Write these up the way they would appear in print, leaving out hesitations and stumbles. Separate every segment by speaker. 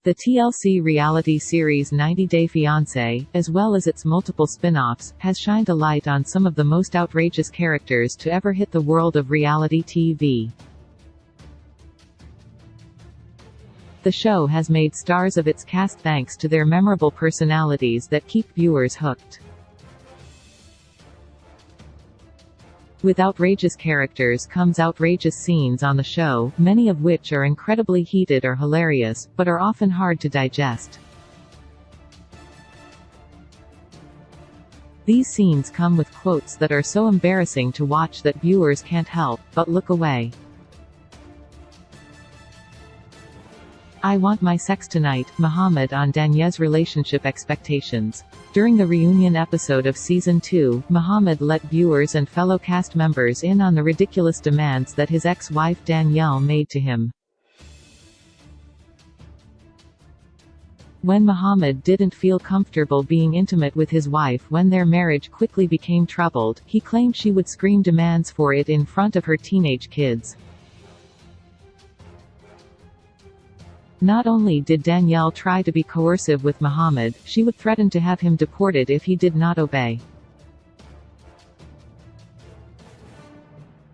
Speaker 1: The TLC reality series 90 Day Fiancé, as well as its multiple spin-offs, has shined a light on some of the most outrageous characters to ever hit the world of reality TV. The show has made stars of its cast thanks to their memorable personalities that keep viewers hooked. With outrageous characters comes outrageous scenes on the show, many of which are incredibly heated or hilarious, but are often hard to digest. These scenes come with quotes that are so embarrassing to watch that viewers can't help but look away. "I want my sex tonight," Mohammed on Danye's relationship expectations. During the reunion episode of Season 2, Mohammed let viewers and fellow cast members in on the ridiculous demands that his ex-wife Danielle made to him. When Mohammed didn't feel comfortable being intimate with his wife when their marriage quickly became troubled, he claimed she would scream demands for it in front of her teenage kids. Not only did Danielle try to be coercive with Mohammed, she would threaten to have him deported if he did not obey.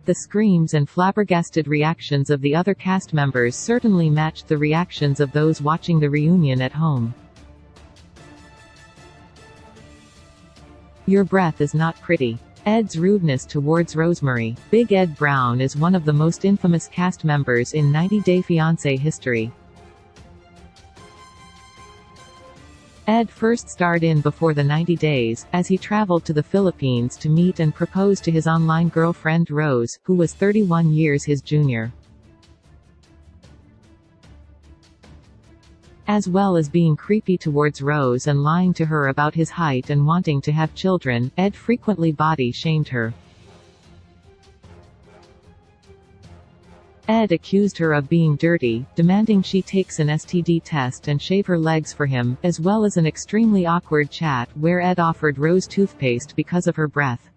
Speaker 1: The screams and flabbergasted reactions of the other cast members certainly matched the reactions of those watching the reunion at home. "Your breath is not pretty." Ed's rudeness towards Rosemary. Big Ed Brown is one of the most infamous cast members in 90 Day Fiancé history. Ed first starred in Before the 90 Days, as he traveled to the Philippines to meet and propose to his online girlfriend Rose, who was 31 years his junior. As well as being creepy towards Rose and lying to her about his height and wanting to have children, Ed frequently body-shamed her. Ed accused her of being dirty, demanding she takes an STD test and shave her legs for him, as well as an extremely awkward chat where Ed offered Rose toothpaste because of her breath.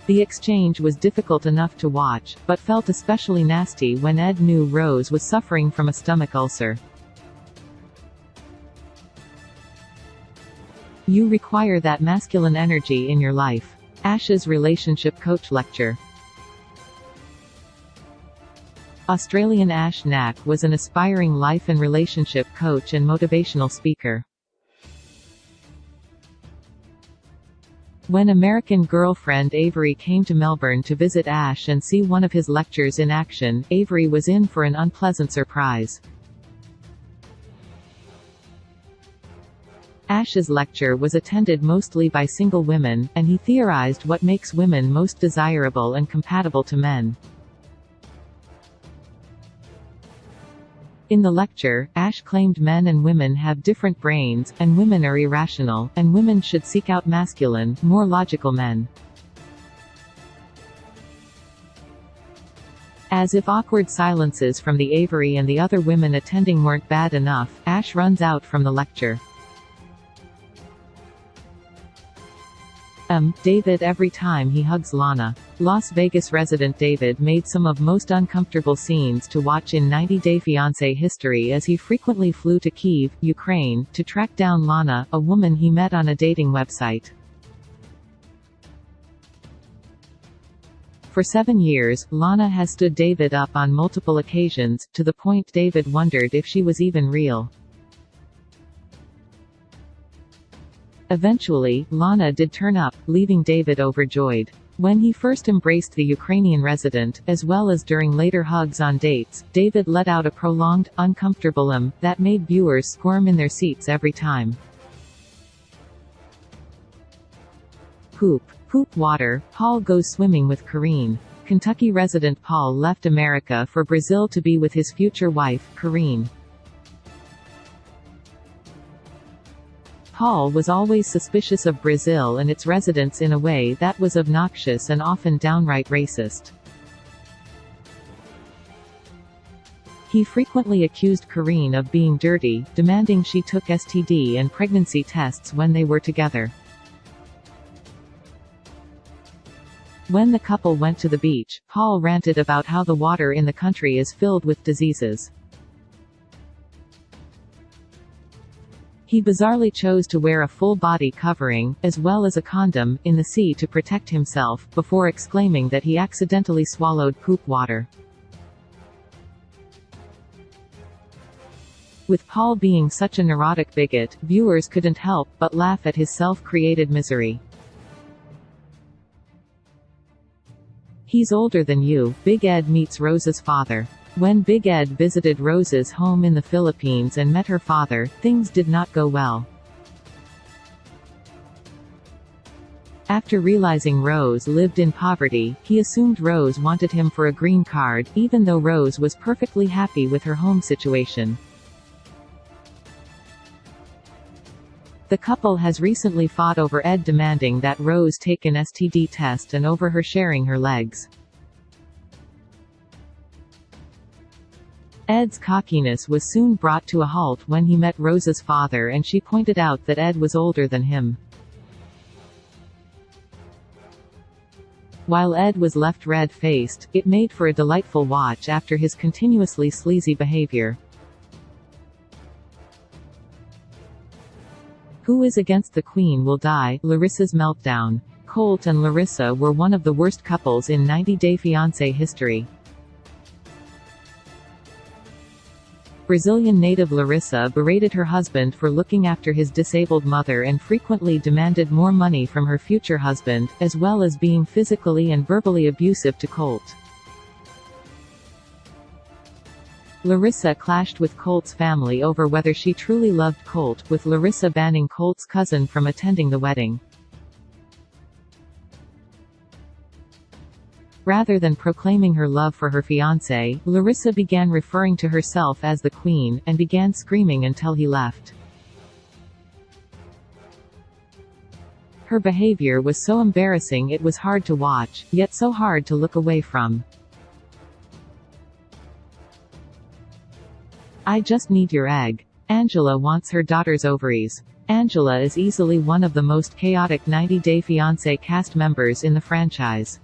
Speaker 1: The exchange was difficult enough to watch, but felt especially nasty when Ed knew Rose was suffering from a stomach ulcer. "You require that masculine energy in your life." Ash's relationship coach lecture. Australian Ash Knack was an aspiring life and relationship coach and motivational speaker. When American girlfriend Avery came to Melbourne to visit Ash and see one of his lectures in action, Avery was in for an unpleasant surprise. Ash's lecture was attended mostly by single women, and he theorized what makes women most desirable and compatible to men. In the lecture, Ash claimed men and women have different brains, and women are irrational, and women should seek out masculine, more logical men. As if awkward silences from the Avery and the other women attending weren't bad enough, Ash runs out from the lecture. David every time he hugs Lana. Las Vegas resident David made some of most uncomfortable scenes to watch in 90 Day Fiancé history as he frequently flew to Kyiv, Ukraine, to track down Lana, a woman he met on a dating website. For 7 years, Lana has stood David up on multiple occasions, to the point David wondered if she was even real. Eventually, Lana did turn up, leaving David overjoyed. When he first embraced the Ukrainian resident, as well as during later hugs on dates, David let out a prolonged, uncomfortable that made viewers squirm in their seats every time. Poop water. Paul goes swimming with Karine. Kentucky resident Paul left America for Brazil to be with his future wife, Karine. Paul was always suspicious of Brazil and its residents in a way that was obnoxious and often downright racist. He frequently accused Karine of being dirty, demanding she took STD and pregnancy tests when they were together. When the couple went to the beach, Paul ranted about how the water in the country is filled with diseases. He bizarrely chose to wear a full body covering, as well as a condom, in the sea to protect himself, before exclaiming that he accidentally swallowed poop water. With Paul being such a neurotic bigot, viewers couldn't help but laugh at his self-created misery. He's older than you. Big Ed meets Rose's father. When Big Ed visited Rose's home in the Philippines and met her father, things did not go well. After realizing Rose lived in poverty, he assumed Rose wanted him for a green card, even though Rose was perfectly happy with her home situation. The couple has recently fought over Ed demanding that Rose take an STD test and over her sharing her legs. Ed's cockiness was soon brought to a halt when he met Rose's father and she pointed out that Ed was older than him. While Ed was left red-faced, it made for a delightful watch after his continuously sleazy behavior. Who is against the Queen will die. Larissa's meltdown. Colt and Larissa were one of the worst couples in 90 Day Fiancé history. Brazilian native Larissa berated her husband for looking after his disabled mother and frequently demanded more money from her future husband, as well as being physically and verbally abusive to Colt. Larissa clashed with Colt's family over whether she truly loved Colt, with Larissa banning Colt's cousin from attending the wedding. Rather than proclaiming her love for her fiancé, Larissa began referring to herself as the Queen, and began screaming until he left. Her behavior was so embarrassing it was hard to watch, yet so hard to look away from. I just need your egg. Angela wants her daughter's ovaries. Angela is easily one of the most chaotic 90 Day Fiancé cast members in the franchise.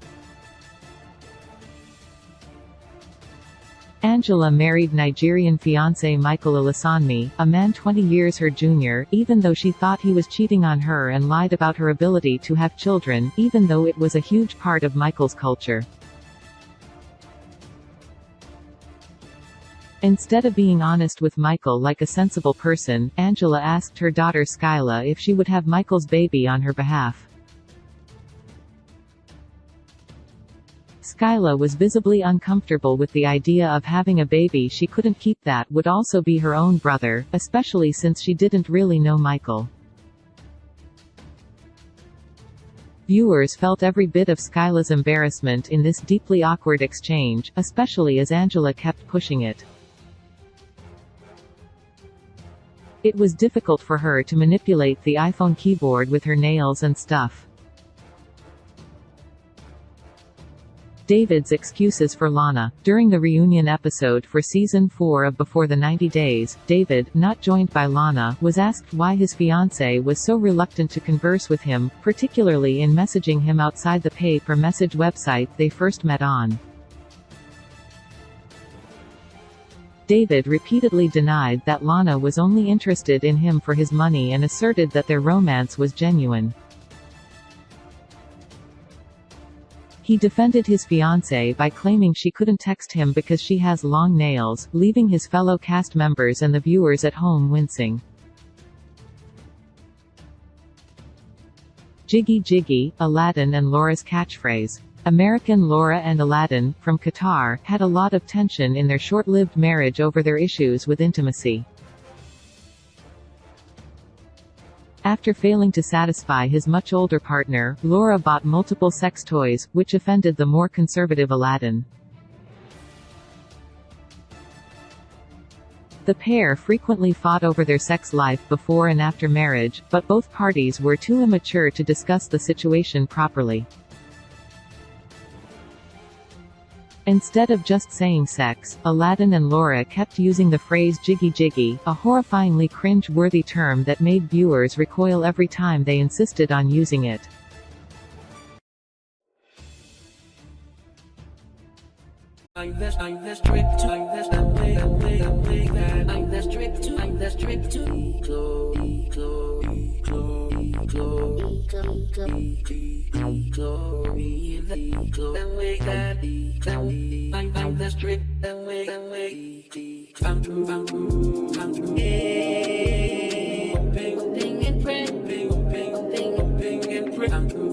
Speaker 1: Angela married Nigerian fiancé Michael Ilesanmi, a man 20 years her junior, even though she thought he was cheating on her and lied about her ability to have children, even though it was a huge part of Michael's culture. Instead of being honest with Michael like a sensible person, Angela asked her daughter Skyla if she would have Michael's baby on her behalf. Skyla was visibly uncomfortable with the idea of having a baby she couldn't keep that would also be her own brother, especially since she didn't really know Michael. Viewers felt every bit of Skyla's embarrassment in this deeply awkward exchange, especially as Angela kept pushing it. It was difficult for her to manipulate the iPhone keyboard with her nails and stuff. David's excuses for Lana. During the reunion episode for Season 4 of Before the 90 Days, David, not joined by Lana, was asked why his fiancée was so reluctant to converse with him, particularly in messaging him outside the pay-per-message website they first met on. David repeatedly denied that Lana was only interested in him for his money and asserted that their romance was genuine. He defended his fiancée by claiming she couldn't text him because she has long nails, leaving his fellow cast members and the viewers at home wincing. Jiggy Jiggy, Aladdin and Laura's catchphrase. American Laura and Aladdin, from Qatar, had a lot of tension in their short-lived marriage over their issues with intimacy. After failing to satisfy his much older partner, Laura bought multiple sex toys, which offended the more conservative Aladdin. The pair frequently fought over their sex life before and after marriage, but both parties were too immature to discuss the situation properly. Instead of just saying sex, Aladdin and Laura kept using the phrase jiggy jiggy, a horrifyingly cringe-worthy term that made viewers recoil every time they insisted on using it.
Speaker 2: I'm the strict to, I'm the way that I'm the strict to, I'm the strict to the way that I'm the strict the way I'm true ping and pray I'm true